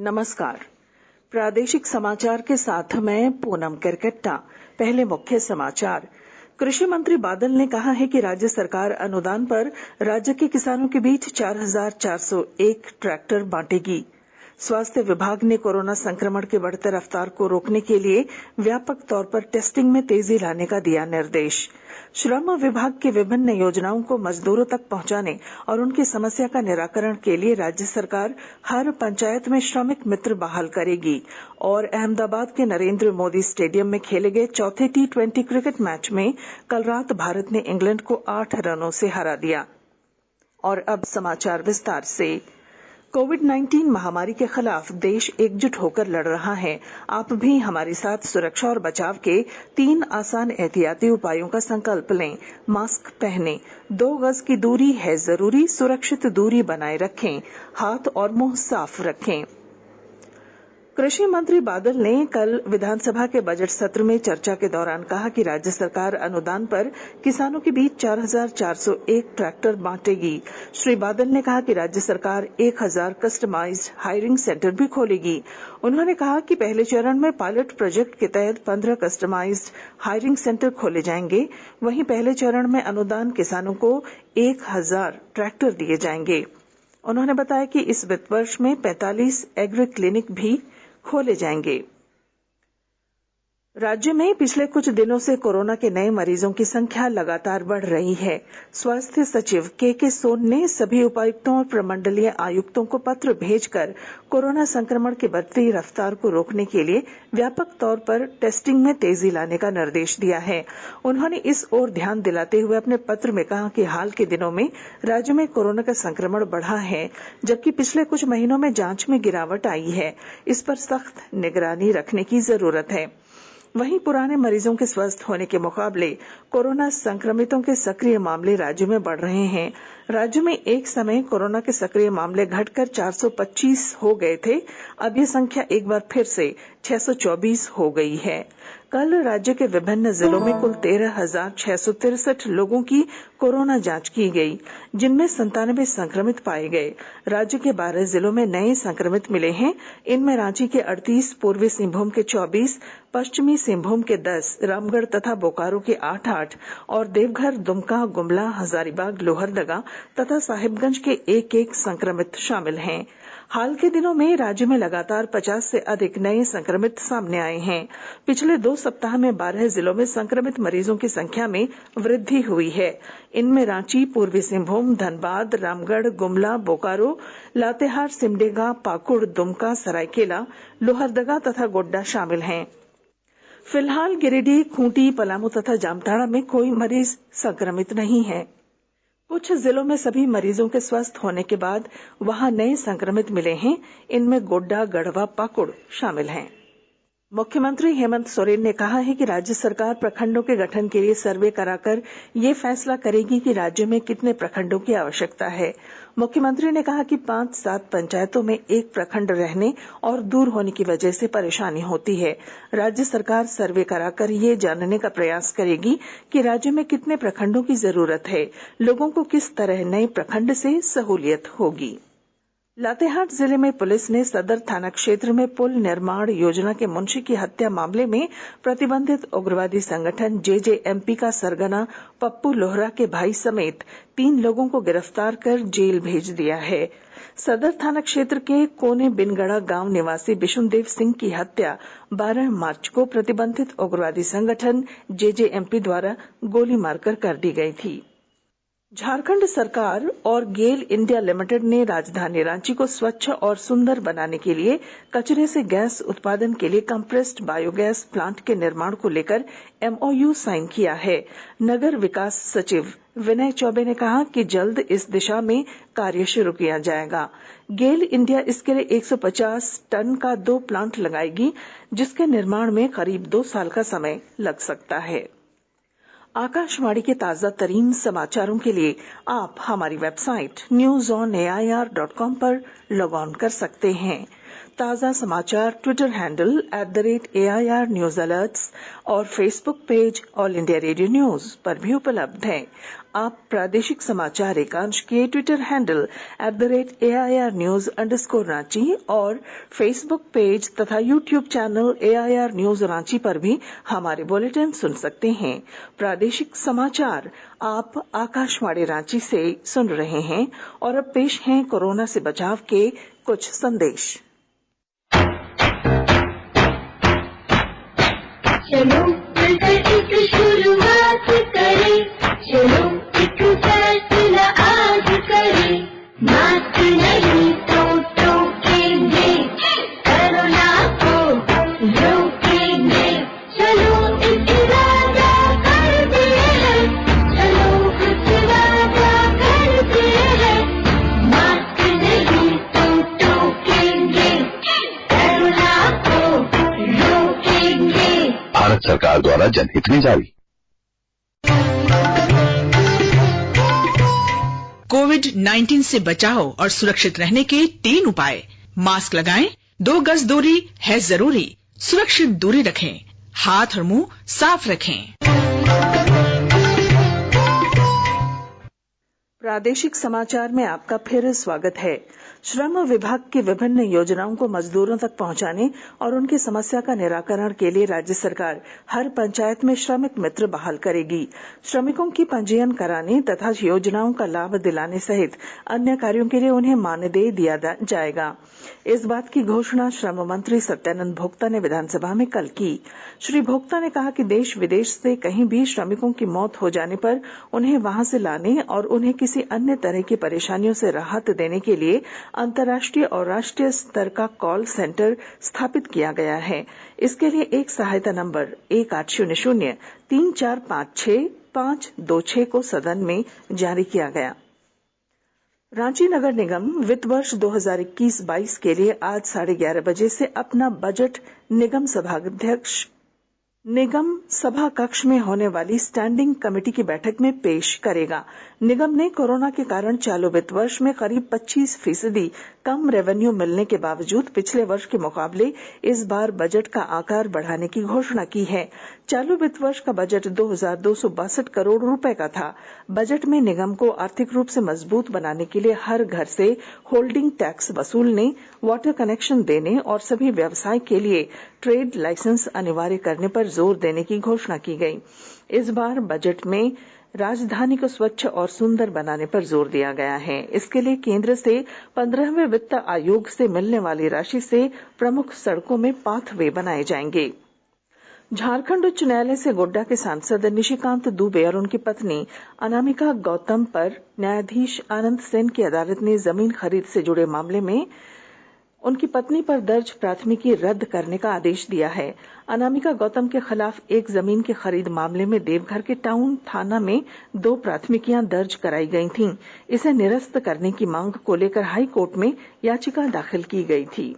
नमस्कार। प्रादेशिक समाचार के साथ मैं पूनम करकट्टा। पहले मुख्य समाचार। कृषि मंत्री बादल ने कहा है कि राज्य सरकार अनुदान पर राज्य के किसानों के बीच 4,401 ट्रैक्टर बांटेगी। स्वास्थ्य विभाग ने कोरोना संक्रमण के बढ़ते रफ्तार को रोकने के लिए व्यापक तौर पर टेस्टिंग में तेजी लाने का दिया निर्देश। श्रम विभाग की विभिन्न योजनाओं को मजदूरों तक पहुंचाने और उनकी समस्या का निराकरण के लिए राज्य सरकार हर पंचायत में श्रमिक मित्र बहाल करेगी। और अहमदाबाद के नरेंद्र मोदी स्टेडियम में खेले गए चौथे T20 क्रिकेट मैच में कल रात भारत ने इंग्लैंड को 8 रनों से हरा दिया। और अब समाचार विस्तार से। कोविड-19 महामारी के खिलाफ देश एकजुट होकर लड़ रहा है। आप भी हमारे साथ सुरक्षा और बचाव के 3 आसान एहतियाती उपायों का संकल्प लें। मास्क पहनें, 2 गज की दूरी है जरूरी, सुरक्षित दूरी बनाए रखें, हाथ और मुंह साफ रखें। कृषि मंत्री बादल ने कल विधानसभा के बजट सत्र में चर्चा के दौरान कहा कि राज्य सरकार अनुदान पर किसानों के बीच 4,401 ट्रैक्टर बांटेगी। श्री बादल ने कहा कि राज्य सरकार 1,000 कस्टमाइज्ड हायरिंग सेंटर भी खोलेगी। उन्होंने कहा कि पहले चरण में पायलट प्रोजेक्ट के तहत 15 कस्टमाइज्ड हायरिंग सेंटर खोले जाएंगे। वहीं पहले चरण में अनुदान किसानों को 1,000 ट्रैक्टर दिए जाएंगे। उन्होंने बताया कि इस वित्त वर्ष में 45 एग्री क्लिनिक भी खोले जाएंगे। राज्य में पिछले कुछ दिनों से कोरोना के नए मरीजों की संख्या लगातार बढ़ रही है। स्वास्थ्य सचिव के सोन ने सभी उपायुक्तों और प्रमंडलीय आयुक्तों को पत्र भेजकर कोरोना संक्रमण की बढ़ती रफ्तार को रोकने के लिए व्यापक तौर पर टेस्टिंग में तेजी लाने का निर्देश दिया है। उन्होंने इस ओर ध्यान दिलाते हुए अपने पत्र में कहा कि हाल के दिनों में राज्य में कोरोना का संक्रमण बढ़ा है, जबकि पिछले कुछ महीनों में जांच में गिरावट आई है। इस पर सख्त निगरानी रखने की जरूरत है। वहीं पुराने मरीजों के स्वस्थ होने के मुकाबले कोरोना संक्रमितों के सक्रिय मामले राज्य में बढ़ रहे हैं। राज्य में एक समय कोरोना के सक्रिय मामले घटकर 425 हो गए थे। अब ये संख्या एक बार फिर से 624 हो गई है। कल राज्य के विभिन्न जिलों में कुल 13,663 लोगों की कोरोना जांच की गई, जिनमें 97 संक्रमित पाए गए। राज्य के 12 जिलों में नए संक्रमित मिले हैं। इनमें रांची के 38, पूर्वी सिंहभूम के 24, पश्चिमी सिंहभूम के 10, रामगढ़ तथा बोकारो के 8-8 और देवघर, दुमका, गुमला, हजारीबाग, लोहरदगा तथा साहिबगंज के 1-1 संक्रमित शामिल हैं। हाल के दिनों में राज्य में लगातार 50 से अधिक नए संक्रमित सामने आए हैं। पिछले 2 सप्ताह में 12 जिलों में संक्रमित मरीजों की संख्या में वृद्धि हुई है। इनमें रांची, पूर्वी सिंहभूम, धनबाद, रामगढ़, गुमला, बोकारो, लातेहार, सिमडेगा, पाकुड़, दुमका, सरायकेला, लोहरदगा तथा गोड्डा शामिल हैं। फिलहाल गिरिडीह, खूंटी, पलामू तथा जामताड़ा में कोई मरीज संक्रमित नहीं है। कुछ जिलों में सभी मरीजों के स्वस्थ होने के बाद वहां नए संक्रमित मिले हैं। इनमें गोड्डा, गढ़वा, पाकुड़ शामिल हैं। मुख्यमंत्री हेमंत सोरेन ने कहा है कि राज्य सरकार प्रखंडों के गठन के लिए सर्वे कराकर ये फैसला करेगी कि राज्य में कितने प्रखंडों की आवश्यकता है। मुख्यमंत्री ने कहा कि 5-7 पंचायतों में एक प्रखंड रहने और दूर होने की वजह से परेशानी होती है। राज्य सरकार सर्वे कराकर ये जानने का प्रयास करेगी कि राज्य में कितने प्रखंडों की जरूरत है, लोगों को किस तरह नए प्रखंड से सहूलियत होगी। लातेहार जिले में पुलिस ने सदर थाना क्षेत्र में पुल निर्माण योजना के मुंशी की हत्या मामले में प्रतिबंधित उग्रवादी संगठन JJMP का सरगना पप्पू लोहरा के भाई समेत 3 लोगों को गिरफ्तार कर जेल भेज दिया है। सदर थाना क्षेत्र के कोने बिनगड़ा गांव निवासी बिशुनदेव सिंह की हत्या 12 मार्च को प्रतिबंधित उग्रवादी संगठन JJMP द्वारा गोली मारकर कर दी गई थी। झारखंड सरकार और गेल इंडिया लिमिटेड ने राजधानी रांची को स्वच्छ और सुंदर बनाने के लिए कचरे से गैस उत्पादन के लिए कंप्रेस्ड बायोगैस प्लांट के निर्माण को लेकर MOU साइन किया है। नगर विकास सचिव विनय चौबे ने कहा कि जल्द इस दिशा में कार्य शुरू किया जाएगा। गेल इंडिया इसके लिए 150 टन का 2 प्लांट लगाएगी, जिसके निर्माण में करीब 2 साल का समय लग सकता है। आकाशवाणी के ताजा तरीन समाचारों के लिए आप हमारी वेबसाइट newsonair.com पर लॉग ऑन कर सकते हैं। ताज़ा समाचार Twitter handle @AIR news alerts और Facebook page All India Radio news पर भी उपलब्ध हैं। आप प्रादेशिक समाचार एकांश के Twitter handle @AIR news _Ranchi और फेसबुक पेज तथा YouTube channel AIR news Ranchi पर भी हमारे बुलेटिन सुन सकते हैं। प्रादेशिक समाचार आप आकाशवाणी रांची से सुन रहे हैं और अब पेश हैं कोरोना से बचाव के कुछ संदेश। चलो मिलकर एक शुरुआत करें, चलो एक फैसला आज करें, मास्क नहीं तो टोकेंगे, कोरोना को रोकेंगे, चलो एक वादा करते हैं, चलो कुछ वादा करते हैं, मास्क नहीं तो टोकेंगे, कोरोना को रोकेंगे। भारत सरकार द्वारा जनहित में जारी। कोविड-19 से बचाव और सुरक्षित रहने के 3 उपाय। मास्क लगाएं, 2 गज दूरी है जरूरी, सुरक्षित दूरी रखें, हाथ और मुंह साफ रखें। प्रादेशिक समाचार में आपका फिर स्वागत है। श्रम विभाग की विभिन्न योजनाओं को मजदूरों तक पहुंचाने और उनकी समस्या का निराकरण के लिए राज्य सरकार हर पंचायत में श्रमिक मित्र बहाल करेगी। श्रमिकों की पंजीयन कराने तथा योजनाओं का लाभ दिलाने सहित अन्य कार्यों के लिए उन्हें मानदेय दिया जाएगा। इस बात की घोषणा श्रम मंत्री सत्यानंद भोक्ता ने विधानसभा में कल की। श्री भोक्ता ने कहा कि देश विदेश से कहीं भी श्रमिकों की मौत हो जाने पर उन्हें वहां से लाने और उन्हें किसी अन्य तरह की परेशानियों से राहत देने के लिए अंतर्राष्ट्रीय और राष्ट्रीय स्तर का कॉल सेंटर स्थापित किया गया है। इसके लिए एक सहायता नंबर 1800-3456-526 को सदन में जारी किया गया। रांची नगर निगम वित्त वर्ष 2021-22 के लिए आज 11:30 बजे से अपना बजट निगम सभा कक्ष में होने वाली स्टैंडिंग कमेटी की बैठक में पेश करेगा। निगम ने कोरोना के कारण चालू वित्त वर्ष में करीब 25% कम रेवेन्यू मिलने के बावजूद पिछले वर्ष के मुकाबले इस बार बजट का आकार बढ़ाने की घोषणा की है। चालू वित्त वर्ष का बजट 2262 करोड़ रुपए का था। बजट में निगम को आर्थिक रूप से मजबूत बनाने के लिए हर घर से होल्डिंग टैक्स वसूलने, वाटर कनेक्शन देने और सभी व्यवसाय के लिए ट्रेड लाइसेंस अनिवार्य करने पर जोर देने की घोषणा की गई। इस बार बजट में राजधानी को स्वच्छ और सुंदर बनाने पर जोर दिया गया है। इसके लिए केंद्र से 15वें वित्त आयोग से मिलने वाली राशि से प्रमुख सड़कों में पाथवे बनाए जाएंगे। झारखंड उच्च न्यायालय से गोड्डा के सांसद निशिकांत दुबे और उनकी पत्नी अनामिका गौतम पर न्यायाधीश आनंद सेन की अदालत ने जमीन खरीद से जुड़े मामले में उनकी पत्नी पर दर्ज प्राथमिकी रद्द करने का आदेश दिया है। अनामिका गौतम के खिलाफ एक जमीन की खरीद मामले में देवघर के टाउन थाना में 2 प्राथमिकियां दर्ज कराई गई थीं। इसे निरस्त करने की मांग को लेकर हाई कोर्ट में याचिका दाखिल की गई थी।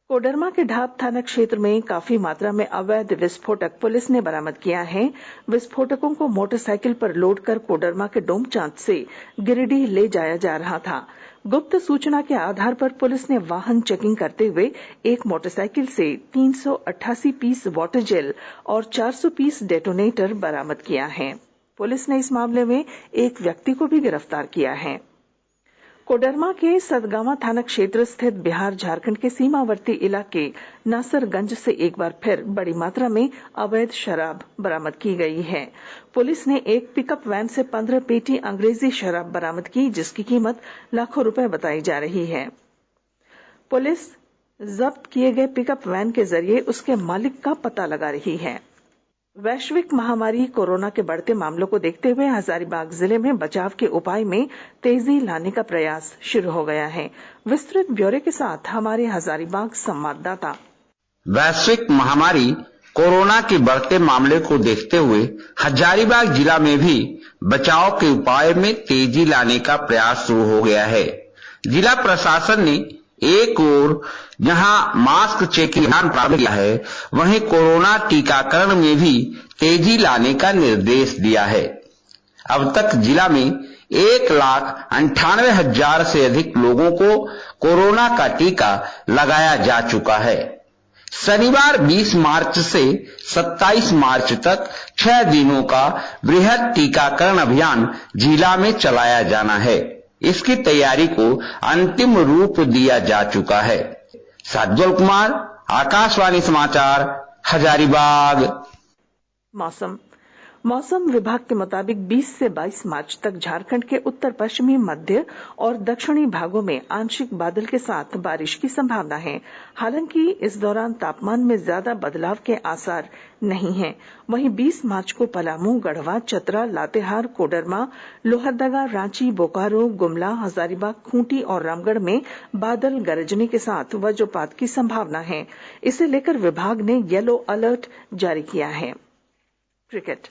कोडरमा के ढाब थाना क्षेत्र में काफी मात्रा में अवैध विस्फोटक पुलिस ने बरामद किया है। विस्फोटकों को मोटरसाइकिल पर लोड कर कोडरमा के डोमचांच से गिरिडीह ले जाया जा रहा था। गुप्त सूचना के आधार पर पुलिस ने वाहन चेकिंग करते हुए एक मोटरसाइकिल से 388 पीस वाटर जेल और 400 पीस डेटोनेटर बरामद किया है। पुलिस ने इस मामले में एक व्यक्ति को भी गिरफ्तार किया है। कोडरमा के सदगावा थाना क्षेत्र स्थित बिहार झारखंड के सीमावर्ती इलाके नासरगंज से एक बार फिर बड़ी मात्रा में अवैध शराब बरामद की गई है। पुलिस ने एक पिकअप वैन से 15 पेटी अंग्रेजी शराब बरामद की, जिसकी कीमत लाखों रुपए बताई जा रही है। पुलिस जब्त किए गए पिकअप वैन के जरिए उसके मालिक का पता लगा रही है। वैश्विक महामारी कोरोना के बढ़ते मामलों को देखते हुए हजारीबाग जिले में बचाव के उपाय में तेजी लाने का प्रयास शुरू हो गया है। विस्तृत ब्यौरे के साथ हमारे हजारीबाग संवाददाता। वैश्विक महामारी कोरोना के बढ़ते मामले को देखते हुए हजारीबाग जिला में भी बचाव के उपाय में तेजी लाने का प्रयास शुरू हो गया है। जिला प्रशासन ने एक ओर जहां मास्क चेकिंग अभियान प्रारंभ किया है, वहीं कोरोना टीकाकरण में भी तेजी लाने का निर्देश दिया है। अब तक जिला में 1,98,000 से अधिक लोगों को कोरोना का टीका लगाया जा चुका है। शनिवार 20 मार्च से 27 मार्च तक 6 दिनों का बृहद टीकाकरण अभियान जिला में चलाया जाना है। इसकी तैयारी को अंतिम रूप दिया जा चुका है। साज्जल कुमार, आकाशवाणी समाचार, हजारीबाग। मौसम विभाग के मुताबिक 20 से 22 मार्च तक झारखंड के उत्तर पश्चिमी, मध्य और दक्षिणी भागों में आंशिक बादल के साथ बारिश की संभावना है। हालांकि इस दौरान तापमान में ज्यादा बदलाव के आसार नहीं है। वहीं 20 मार्च को पलामू, गढ़वा, चतरा, लातेहार, कोडरमा, लोहरदगा, रांची, बोकारो, गुमला, हजारीबाग, खूंटी और रामगढ़ में बादल गरजने के साथ वज्रपात की संभावना है। इसे लेकर विभाग ने येलो अलर्ट जारी किया है। क्रिकेट।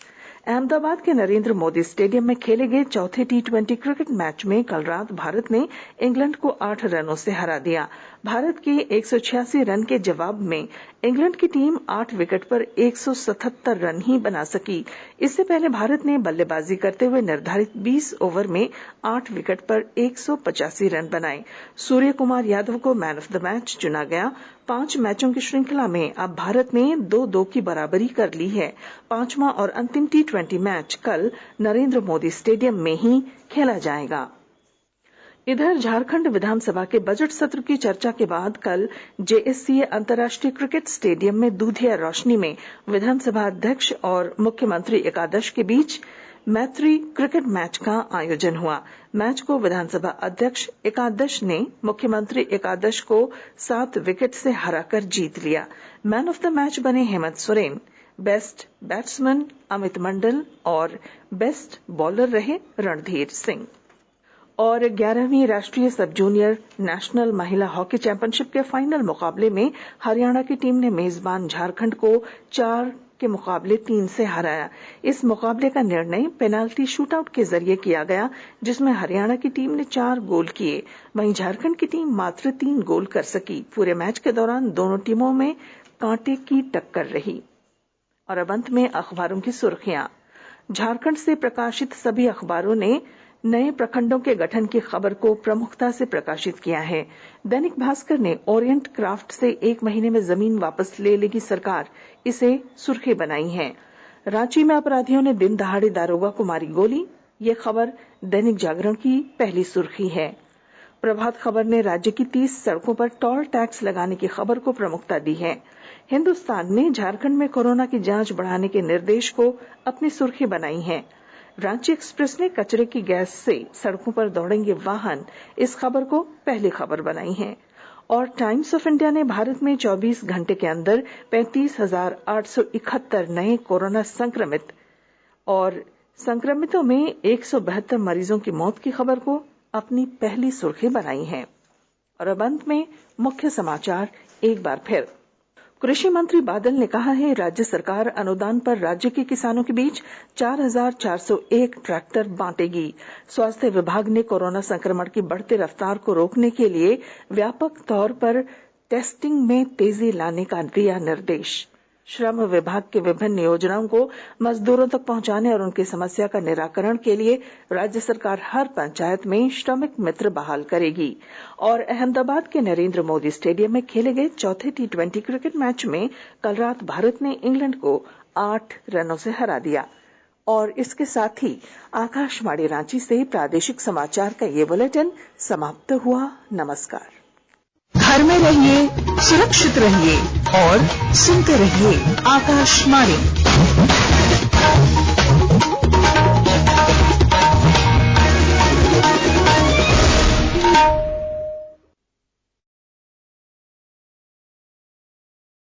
अहमदाबाद के नरेंद्र मोदी स्टेडियम में खेले गए चौथे टी20 क्रिकेट मैच में कल रात भारत ने इंग्लैंड को 8 रनों से हरा दिया। भारत के 186 रन के जवाब में इंग्लैंड की टीम 8 विकेट पर 177 रन ही बना सकी। इससे पहले भारत ने बल्लेबाजी करते हुए निर्धारित 20 ओवर में 8 विकेट पर 185 रन बनाए। सूर्य कुमार यादव को मैन ऑफ द मैच चुना गया। 5 मैचों की श्रृंखला में अब भारत ने 2-2 की बराबरी कर ली है। 5वां और अंतिम टी20 मैच कल नरेंद्र मोदी स्टेडियम में ही खेला जाएगा। इधर झारखंड विधानसभा के बजट सत्र की चर्चा के बाद कल जेएससीए अंतर्राष्ट्रीय क्रिकेट स्टेडियम में दूधिया रोशनी में विधानसभा अध्यक्ष और मुख्यमंत्री एकादश के बीच मैत्री क्रिकेट मैच का आयोजन हुआ। मैच को विधानसभा अध्यक्ष एकादश ने मुख्यमंत्री एकादश को 7 विकेट से हराकर जीत लिया। मैन ऑफ द मैच बने हेमंत सोरेन। बेस्ट बैट्समैन अमित मंडल और बेस्ट बॉलर रहे रणधीर सिंह। और 11वीं राष्ट्रीय सब जूनियर नेशनल महिला हॉकी चैंपियनशिप के फाइनल मुकाबले में हरियाणा की टीम ने मेजबान झारखंड को 4 के मुकाबले 3 से हराया। इस मुकाबले का निर्णय पेनाल्टी शूटआउट के जरिए किया गया, जिसमें हरियाणा की टीम ने 4 गोल किए, वहीं झारखंड की टीम मात्र 3 गोल कर सकी। पूरे मैच के दौरान दोनों टीमों में कांटे की टक्कर रही। और अब अंत में अखबारों की सुर्खियां। झारखंड से प्रकाशित सभी अखबारों ने नए प्रखंडों के गठन की खबर को प्रमुखता से प्रकाशित किया है। दैनिक भास्कर ने ओरिएंट क्राफ्ट से 1 महीने में जमीन वापस ले लेगी सरकार, इसे सुर्खी बनाई है। रांची में अपराधियों ने दिन दहाड़े दारोगा को मारी गोली, ये खबर दैनिक जागरण की पहली सुर्खी है। प्रभात खबर ने राज्य की 30 सड़कों पर टोल टैक्स लगाने की खबर को प्रमुखता दी है। हिंदुस्तान ने झारखंड में कोरोना की जांच बढ़ाने के निर्देश को अपनी सुर्खी बनाई है। रांची एक्सप्रेस ने कचरे की गैस से सड़कों पर दौड़ेंगे वाहन, इस खबर को पहली खबर बनाई है। और टाइम्स ऑफ इंडिया ने भारत में 24 घंटे के अंदर 35,871 नए कोरोना संक्रमित और संक्रमितों में 172 मरीजों की मौत की खबर को अपनी पहली सुर्खी बनाई है। और अब अंत में मुख्य समाचार एक बार फिर। कृषि मंत्री बादल ने कहा है, राज्य सरकार अनुदान पर राज्य के किसानों के बीच 4,401 ट्रैक्टर बांटेगी। स्वास्थ्य विभाग ने कोरोना संक्रमण की बढ़ती रफ्तार को रोकने के लिए व्यापक तौर पर टेस्टिंग में तेजी लाने का दिया निर्देश। श्रम विभाग की विभिन्न योजनाओं को मजदूरों तक पहुंचाने और उनकी समस्या का निराकरण के लिए राज्य सरकार हर पंचायत में श्रमिक मित्र बहाल करेगी। और अहमदाबाद के नरेंद्र मोदी स्टेडियम में खेले गए चौथे टी20 क्रिकेट मैच में कल रात भारत ने इंग्लैंड को 8 रनों से हरा दिया। और इसके साथ ही आकाशवाणी रांची से प्रादेशिक समाचार का ये बुलेटिन समाप्त हुआ। नमस्कार। घर में रहिए, सुरक्षित रहिए और सुनते रहिए आकाशवाणी।